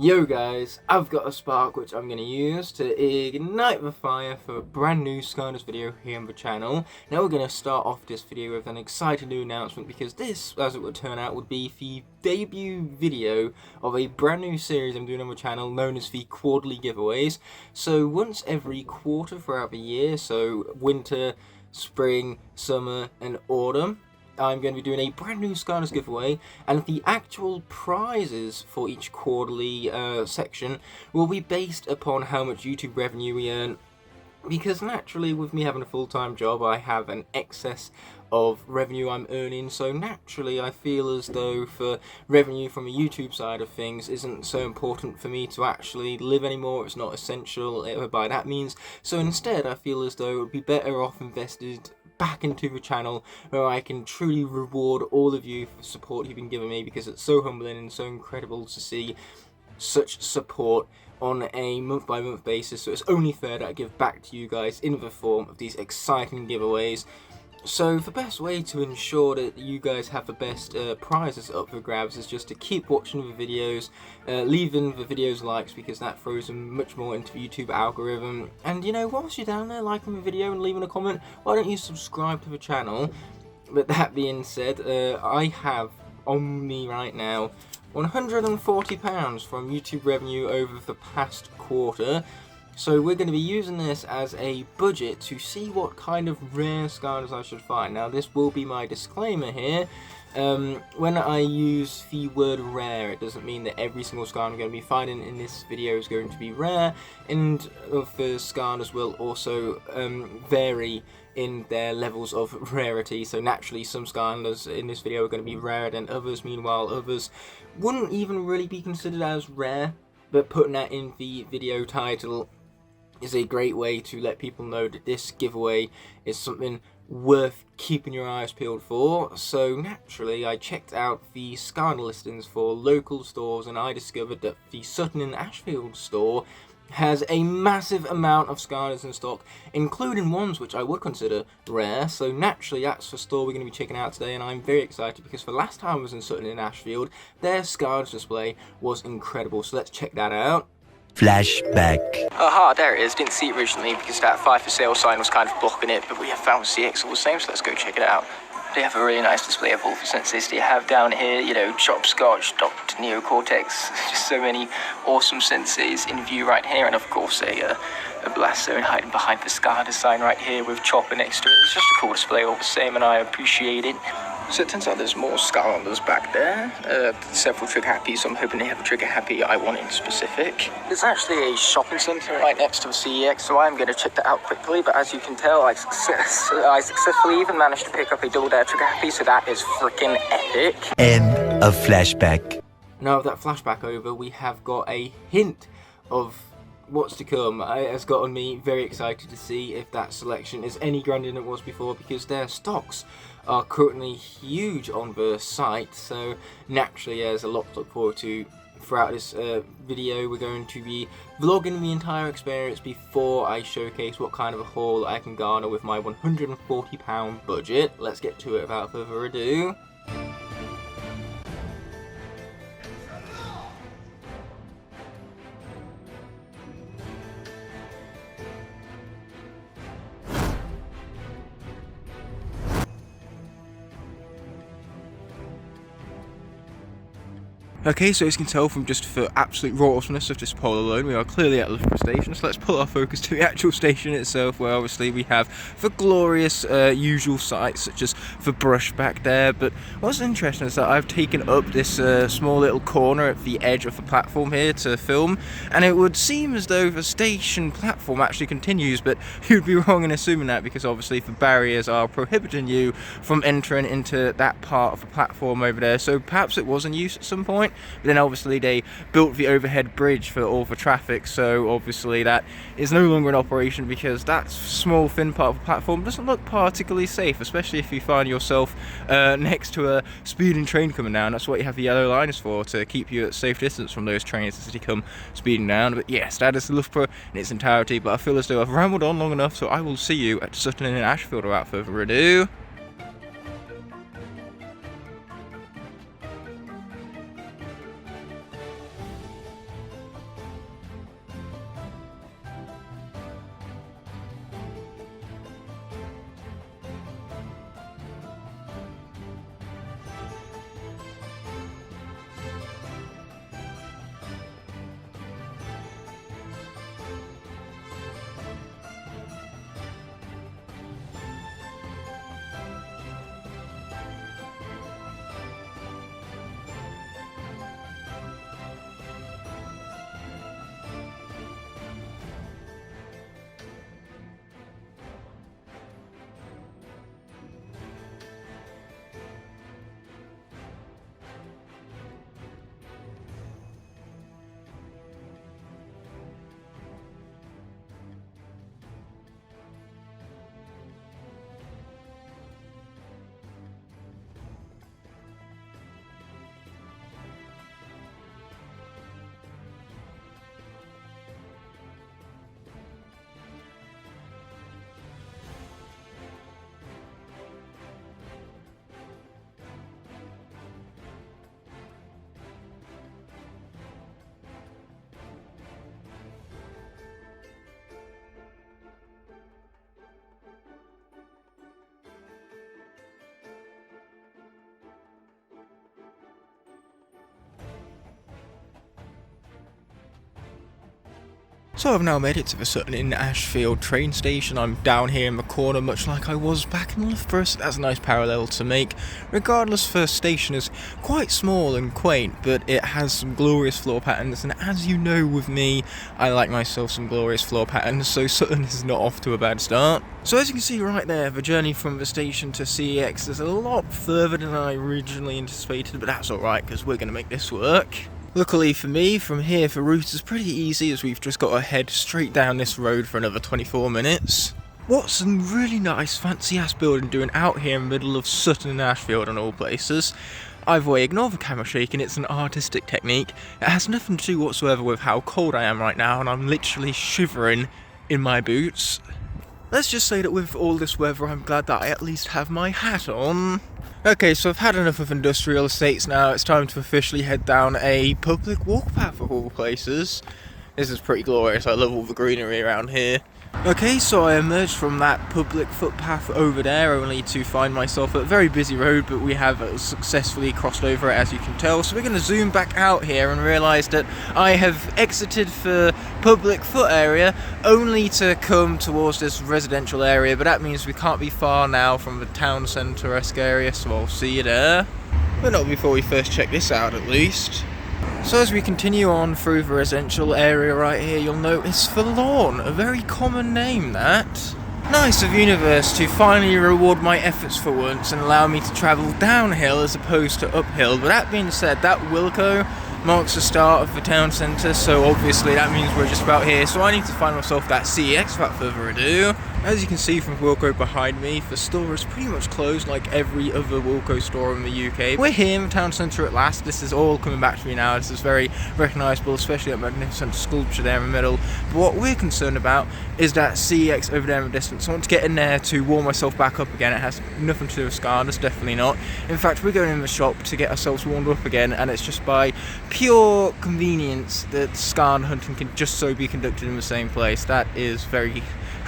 Yo guys, I've got a spark which I'm going to use to ignite the fire for a brand new Skylanders video here on the channel. Now we're going to start off this video with an exciting new announcement because this, as it would turn out, would be the debut video of a brand new series I'm doing on the channel known as the quarterly giveaways. So once every quarter throughout the year, so winter, spring, summer and autumn, I'm going to be doing a brand new Skylanders giveaway, and the actual prizes for each quarterly section will be based upon how much YouTube revenue we earn, because naturally with me having a full-time job I have an excess of revenue I'm earning, so naturally I feel as though for revenue from a YouTube side of things isn't so important for me to actually live anymore. It's not essential by that means, so instead I feel as though it would be better off invested back into the channel where I can truly reward all of you for the support you've been giving me, because it's so humbling and so incredible to see such support on a month by month basis. So it's only fair that I give back to you guys in the form of these exciting giveaways. So the best way to ensure that you guys have the best prizes up for grabs is just to keep watching the videos, leaving the videos likes, because that throws them much more into the YouTube algorithm. And you know, whilst you're down there liking the video and leaving a comment, why don't you subscribe to the channel? But that being said, I have on me right now £140 from YouTube revenue over the past quarter. So we're going to be using this as a budget to see what kind of rare Skylanders I should find. Now this will be my disclaimer here. When I use the word rare, it doesn't mean that every single Skylander I'm going to be finding in this video is going to be rare, and the Skylanders will also vary in their levels of rarity. So naturally some Skylanders in this video are going to be rarer than others, meanwhile others wouldn't even really be considered as rare, but putting that in the video title is a great way to let people know that this giveaway is something worth keeping your eyes peeled for. So naturally I checked out the Skylander listings for local stores, and I discovered that the Sutton In Ashfield store has a massive amount of Skylanders in stock, including ones which I would consider rare. So naturally that's the store we're going to be checking out today, and I'm very excited because the last time I was in Sutton In Ashfield, their Skylanders display was incredible. So let's check that out. Flashback. Aha, there it is. Didn't see it originally because that 5 for sale sign was kind of blocking it, but we have found CX all the same, so let's go check it out. They have a really nice display of all the senses they have down here, you know, Chopscotch, Dr. Neocortex, just so many awesome senses in view right here, and of course a blast zone hiding behind the Skylanders sign right here with Chopper next to it. It's just a cool display all the same, and I appreciate it. So it turns out there's more Skylanders back there, several Trigger Happy, so I'm hoping they have a Trigger Happy I want in specific. There's actually a shopping centre right next to the CEX, so I'm going to check that out quickly, but as you can tell, I successfully even managed to pick up a Double Dare Trigger Happy, so that is freaking epic. End of flashback. Now with that flashback over, we have got a hint of what's to come. It has gotten me very excited to see if that selection is any grander than it was before, because their stocks are currently huge on the site. So naturally there's a lot to look forward to throughout this video. We're going to be vlogging the entire experience before I showcase what kind of a haul I can garner with my £140 budget. Let's get to it without further ado. Okay, so as you can tell from just the absolute raw awesomeness of this pole alone, we are clearly at Loughborough Station, so let's pull our focus to the actual station itself, where obviously we have the glorious usual sights such as the brush back there. But what's interesting is that I've taken up this small little corner at the edge of the platform here to film, and it would seem as though the station platform actually continues, but you'd be wrong in assuming that, because obviously the barriers are prohibiting you from entering into that part of the platform over there. So perhaps it was in use at some point, but then obviously they built the overhead bridge for all the traffic, so obviously that is no longer in operation, because that small thin part of the platform doesn't look particularly safe, especially if you find yourself next to a speeding train coming down. That's what you have the yellow line is for, to keep you at safe distance from those trains as they come speeding down. But yes, that is Loughborough in its entirety, but I feel as though I've rambled on long enough, so I will see you at Sutton In Ashfield without further ado. So I've now made it to the Sutton In Ashfield train station. I'm down here in the corner, much like I was back in Loughborough, so that's a nice parallel to make. Regardless, the station is quite small and quaint, but it has some glorious floor patterns, and as you know with me, I like myself some glorious floor patterns, so Sutton is not off to a bad start. So as you can see right there, the journey from the station to CEX is a lot further than I originally anticipated, but that's alright, because we're going to make this work. Luckily for me, from here the route is pretty easy as we've just got to head straight down this road for another 24 minutes. What's some really nice fancy ass building doing out here in the middle of Sutton in Ashfield and all places? Either way, ignore the camera shaking, it's an artistic technique. It has nothing to do whatsoever with how cold I am right now and I'm literally shivering in my boots. Let's just say that with all this weather I'm glad that I at least have my hat on. Okay, so I've had enough of industrial estates now, it's time to officially head down a public walk path of all places. This is pretty glorious, I love all the greenery around here. Okay, so I emerged from that public footpath over there only to find myself at a very busy road, but we have successfully crossed over it as you can tell. So we're going to zoom back out here and realise that I have exited the public foot area only to come towards this residential area, but that means we can't be far now from the town centre-esque area, so I'll see you there. But not before we first check this out at least. So as we continue on through the residential area right here, you'll notice the lawn, a very common name that. Nice of Universe to finally reward my efforts for once and allow me to travel downhill as opposed to uphill. But that being said, that Wilco marks the start of the town centre, so obviously that means we're just about here. So I need to find myself that CEX without further ado. As you can see from Wilco behind me, the store is pretty much closed like every other Wilco store in the UK. We're here in the town centre at last. This is all coming back to me now. This is very recognisable, especially that magnificent sculpture there in the middle. But what we're concerned about is that CEX over there in the distance. I want to get in there to warm myself back up again. It has nothing to do with Skylanders, definitely not. In fact, we're going in the shop to get ourselves warmed up again, and it's just by pure convenience that Skylander hunting can just so be conducted in the same place. That is very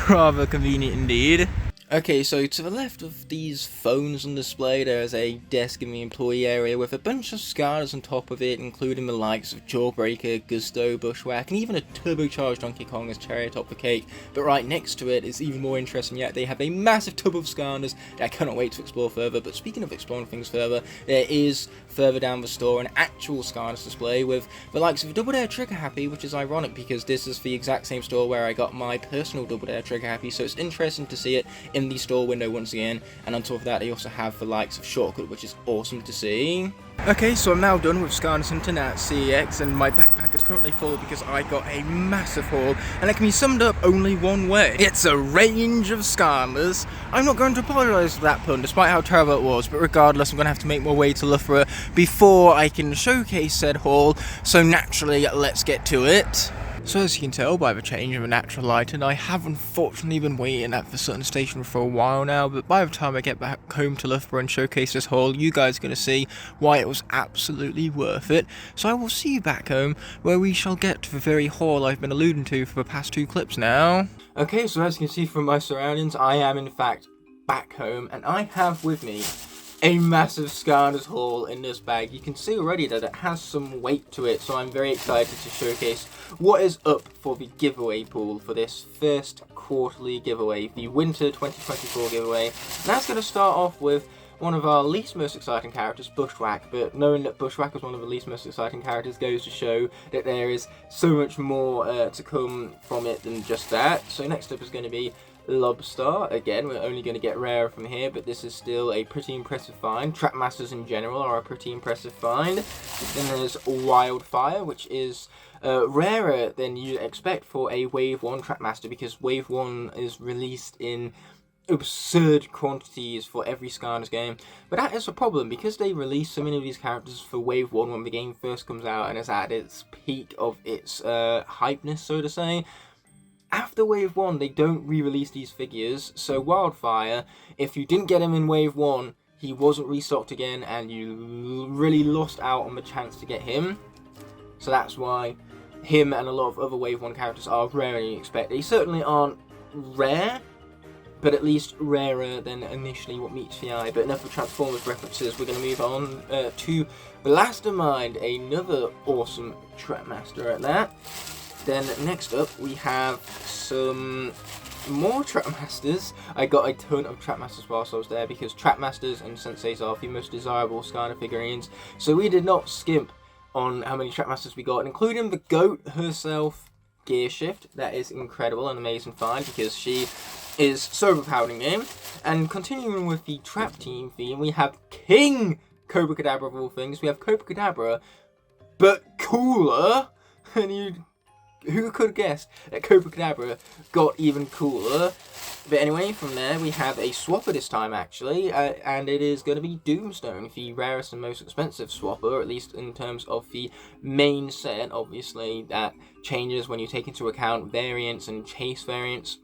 rather convenient indeed. Okay, so to the left of these phones on display, there is a desk in the employee area with a bunch of Skylanders on top of it, including the likes of Jawbreaker, Gusto, Bushwhack, and even a turbocharged Donkey Kong as cherry atop the cake. But right next to it is even more interesting yet, they have a massive tub of Skylanders that I cannot wait to explore further. But speaking of exploring things further, there is further down the store an actual Skylanders display with the likes of Double Dare Trigger Happy, which is ironic because this is the exact same store where I got my personal Double Dare Trigger Happy, so it's interesting to see it in the store window once again. And on top of that, they also have the likes of Shortcut, which is awesome to see. Okay, so I'm now done with Skylanders Hunting at CEX, and my backpack is currently full because I got a massive haul, and it can be summed up only one way. It's a range of Skylanders. I'm not going to apologise for that pun, despite how terrible it was, but regardless, I'm going to have to make my way to Loughborough before I can showcase said haul, so naturally, let's get to it. So as you can tell by the change of the natural lighting, I have unfortunately been waiting at the Sutton station for a while now, but by the time I get back home to Loughborough and showcase this haul, you guys are going to see why it was absolutely worth it. So I will see you back home, where we shall get to the very haul I've been alluding to for the past 2 clips now. Okay, so as you can see from my surroundings, I am in fact back home, and I have with me a massive Skylanders haul in this bag. You can see already that it has some weight to it, so I'm very excited to showcase what is up for the giveaway pool for this first quarterly giveaway, the Winter 2024 giveaway. And that's going to start off with one of our least most exciting characters, Bushwhack, but knowing that Bushwhack is one of the least most exciting characters goes to show that there is so much more to come from it than just that. So next up is going to be Lobster. Again, we're only going to get rarer from here, but this is still a pretty impressive find. Trapmasters in general are a pretty impressive find. Then there's Wildfire, which is rarer than you'd expect for a Wave 1 Trapmaster, because Wave 1 is released in absurd quantities for every Skylanders game. But that is a problem, because they release so many of these characters for Wave 1 when the game first comes out and is at its peak of its hypeness, so to say. After Wave 1, they don't re-release these figures, so Wildfire, if you didn't get him in Wave 1, he wasn't restocked again, and you really lost out on the chance to get him. So that's why him and a lot of other Wave 1 characters are rarer than you expect. They certainly aren't rare, but at least rarer than initially what meets the eye. But enough of Transformers references, we're going to move on to Blastermind, another awesome Trapmaster at that. Then next up we have some more Trapmasters. I got a ton of Trapmasters whilst I was there because Trapmasters and Senseis are the most desirable Skylander figurines. So we did not skimp on how many Trapmasters we got, including the GOAT herself, Gear Shift. That is incredible and amazing find because she is so overpowered in game. And continuing with the Trap Team theme, we have King Cobra Kadabra of all things. We have Cobra Kadabra, but cooler. And who could have guessed that Cobra Kadabra got even cooler? But anyway, from there we have a swapper this time actually, and it is going to be Doomstone, the rarest and most expensive swapper, at least in terms of the main set. Obviously that changes when you take into account variants and chase variants.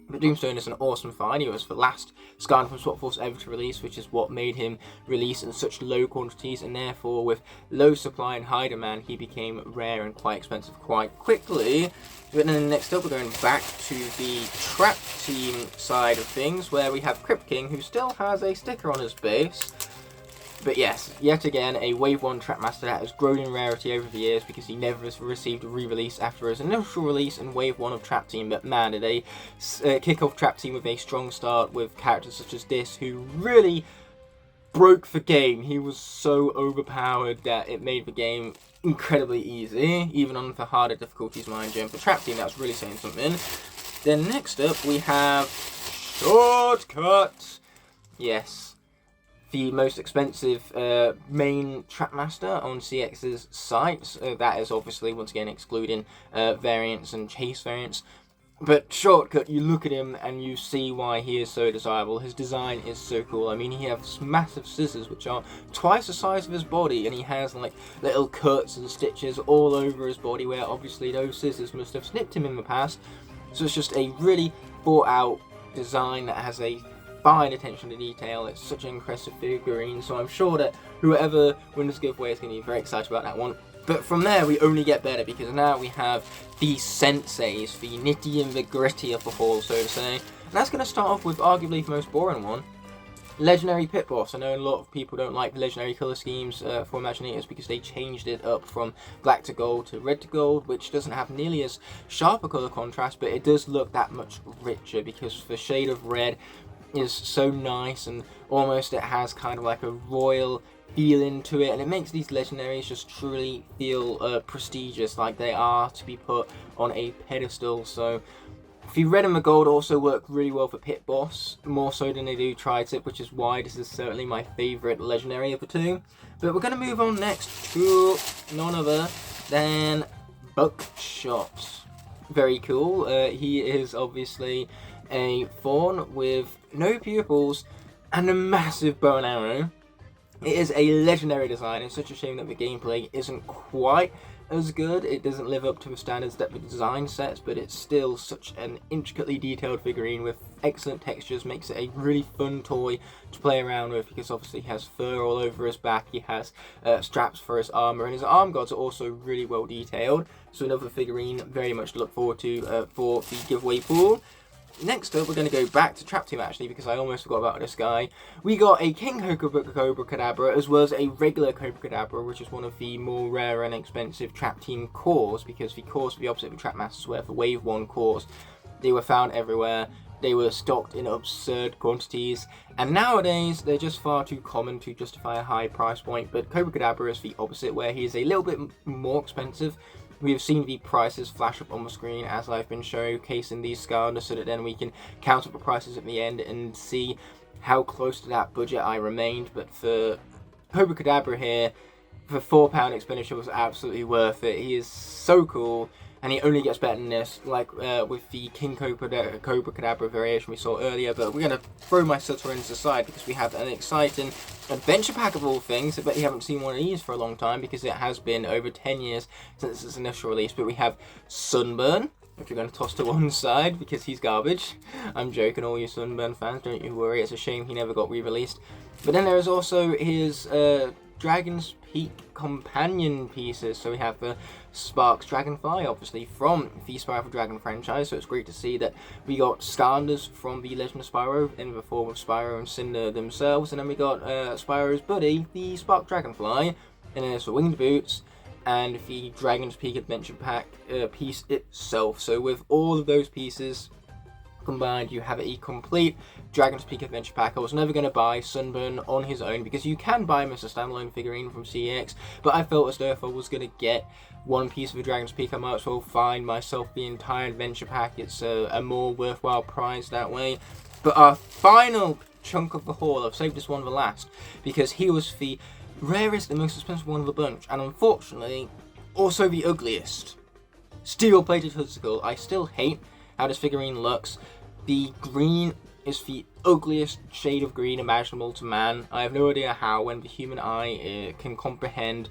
But Doomstone is an awesome find. He was the last Skylander from Swap Force ever to release, which is what made him release in such low quantities, and therefore with low supply and high demand he became rare and quite expensive quite quickly. But then next up we're going back to the Trap Team side of things, where we have Crypt King, who still has a sticker on his base. But yes, yet again, a Wave 1 Trapmaster that has grown in rarity over the years because he never received a re-release after his initial release in Wave 1 of Trap Team. But man, did they kick off Trap Team with a strong start with characters such as this, who really broke the game. He was so overpowered that it made the game incredibly easy, even on the harder difficulties, mind you. And for Trap Team, that was really saying something. Then next up, we have Shortcut. Yes. The most expensive main Trapmaster on CX's site. That is obviously, once again, excluding variants and chase variants. But Shortcut, you look at him and you see why he is so desirable. His design is so cool. I mean, he has massive scissors, which are twice the size of his body, and he has like little cuts and stitches all over his body, where obviously those scissors must have snipped him in the past. So it's just a really thought out design that has a fine attention to detail. It's such an impressive figurine, so I'm sure that whoever wins this giveaway is going to be very excited about that one. But from there we only get better, because now we have the Senseis, the nitty and the gritty of the haul, so to say. And that's going to start off with arguably the most boring one, Legendary Pit Boss. I know a lot of people don't like the legendary colour schemes for Imaginators because they changed it up from black to gold to red to gold, which doesn't have nearly as sharp a colour contrast, but it does look that much richer because the shade of red is so nice, and almost it has kind of like a royal feeling to it, and it makes these legendaries just truly feel prestigious, like they are to be put on a pedestal. So the red and the gold also work really well for Pit Boss, more so than they do Tri-Tip, which is why this is certainly my favourite legendary of the two. But we're going to move on next to none other than Buckshot. Very cool. He is obviously a fawn with no pupils and a massive bow and arrow. It is a legendary design. It's such a shame that the gameplay isn't quite as good. It doesn't live up to the standards that the design sets, but it's still such an intricately detailed figurine with excellent textures. Makes it a really fun toy to play around with, because obviously he has fur all over his back, he has straps for his armor, and his arm guards are also really well detailed. So another figurine very much to look forward to for the giveaway pool. Next up, we're going to go back to Trap Team actually, because I almost forgot about this guy. We got a King Cobra Kadabra as well as a regular Cobra Kadabra, which is one of the more rare and expensive Trap Team cores, because the cores are the opposite of Trapmasters, where for Wave 1 cores, they were found everywhere. They were stocked in absurd quantities, and nowadays they're just far too common to justify a high price point. But Cobra Kadabra is the opposite, where he is a little bit more expensive. We have seen the prices flash up on the screen as I've been showcasing these Skylanders, so that then we can count up the prices at the end and see how close to that budget I remained. But for Cobra Kadabra here, the £4 expenditure was absolutely worth it. He is so cool, and he only gets better than this, like with the King Cobra Kadabra variation we saw earlier. But we're going to throw my Sutterins aside, because we have an exciting adventure pack of all things. I bet you haven't seen one of these for a long time, because it has been over 10 years since its initial release. But we have Sunburn, which we're going to toss to one side because he's garbage. I'm joking, all you Sunburn fans, don't you worry, it's a shame he never got re-released. But then there is also his Dragon's Peak companion pieces. So we have the Sparks Dragonfly, obviously from the Spyro the Dragon franchise, so it's great to see that we got Skylanders from the Legend of Spyro in the form of Spyro and Cinder themselves, and then we got Spyro's buddy, the Spark Dragonfly, and then there's the Winged Boots, and the Dragon's Peak Adventure Pack piece itself. So with all of those pieces combined, you have a complete Dragon's Peak Adventure Pack. I was never going to buy Sunburn on his own because you can buy him as a standalone figurine from CEX, but I felt as though if I was going to get one piece of the Dragon's Peak, I might as well find myself the entire Adventure Pack. It's a more worthwhile prize that way. But our final chunk of the haul, I've saved this one for last because he was the rarest and most expensive one of the bunch, and unfortunately also the ugliest. Steel plated Hoodsicle. I still hate how this figurine looks. The green is the ugliest shade of green imaginable to man. I have no idea how, when the human eye can comprehend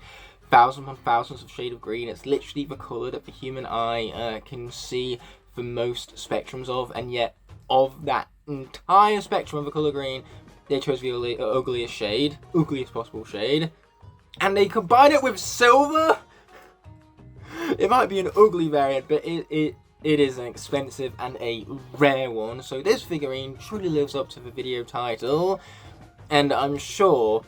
thousands and thousands of shades of green. It's literally the colour that the human eye can see the most spectrums of, and yet of that entire spectrum of the colour green, they chose the ugliest shade, ugliest possible shade, and they combine it with silver. It might be an ugly variant, but it is an expensive and a rare one. So this figurine truly lives up to the video title, and I'm sure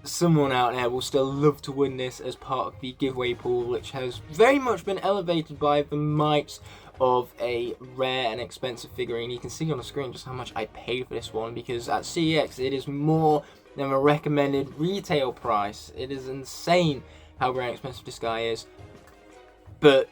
someone out there will still love to win this as part of the giveaway pool, which has very much been elevated by the might of a rare and expensive figurine. You can see on the screen just how much I paid for this one, because at CEX it is more than a recommended retail price. It is insane how rare and expensive this guy is, but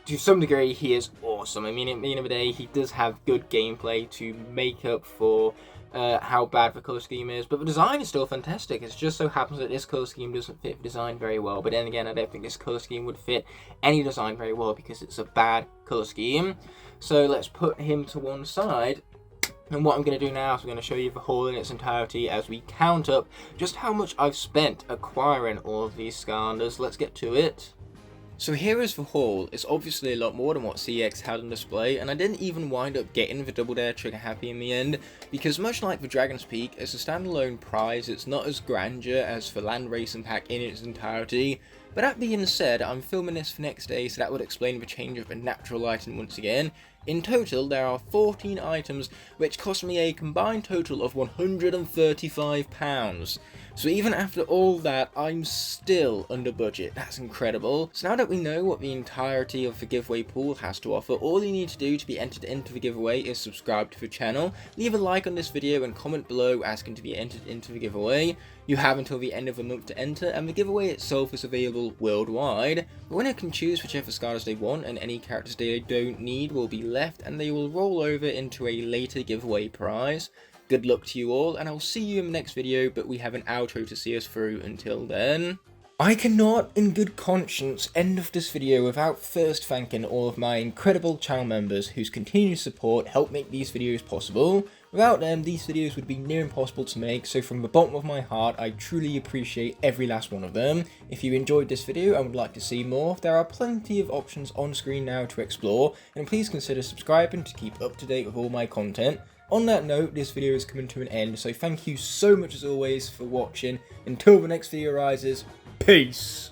to some degree he is awesome. I mean, at the end of the day, he does have good gameplay to make up for how bad the colour scheme is, but the design is still fantastic. It just so happens that this colour scheme doesn't fit the design very well, but then again, I don't think this colour scheme would fit any design very well because it's a bad colour scheme. So let's put him to one side, and what I'm going to do now is I'm going to show you the haul in its entirety as we count up just how much I've spent acquiring all of these Skylanders. Let's get to it. So here is the haul. It's obviously a lot more than what CEX had on display, and I didn't even wind up getting the Double Dare Trigger Happy in the end, because much like the Dragon's Peak, as a standalone prize, it's not as grandeur as the Land Racing Pack in its entirety. But that being said, I'm filming this for next day, so that would explain the change of a natural item once again. In total, there are 14 items, which cost me a combined total of £135. So even after all that, I'm still under budget. That's incredible. So now that we know what the entirety of the giveaway pool has to offer, all you need to do to be entered into the giveaway is subscribe to the channel, leave a like on this video, and comment below asking to be entered into the giveaway. You have until the end of the month to enter, and the giveaway itself is available worldwide. The winner can choose whichever Skylanders they want, and any characters they don't need will be left, and they will roll over into a later giveaway prize. Good luck to you all, and I'll see you in the next video, but we have an outro to see us through until then. I cannot, in good conscience, end off this video without first thanking all of my incredible channel members whose continued support help make these videos possible. Without them, these videos would be near impossible to make, so from the bottom of my heart, I truly appreciate every last one of them. If you enjoyed this video and would like to see more, there are plenty of options on screen now to explore, and please consider subscribing to keep up to date with all my content. On that note, this video is coming to an end, so thank you so much as always for watching. Until the next video arises, peace!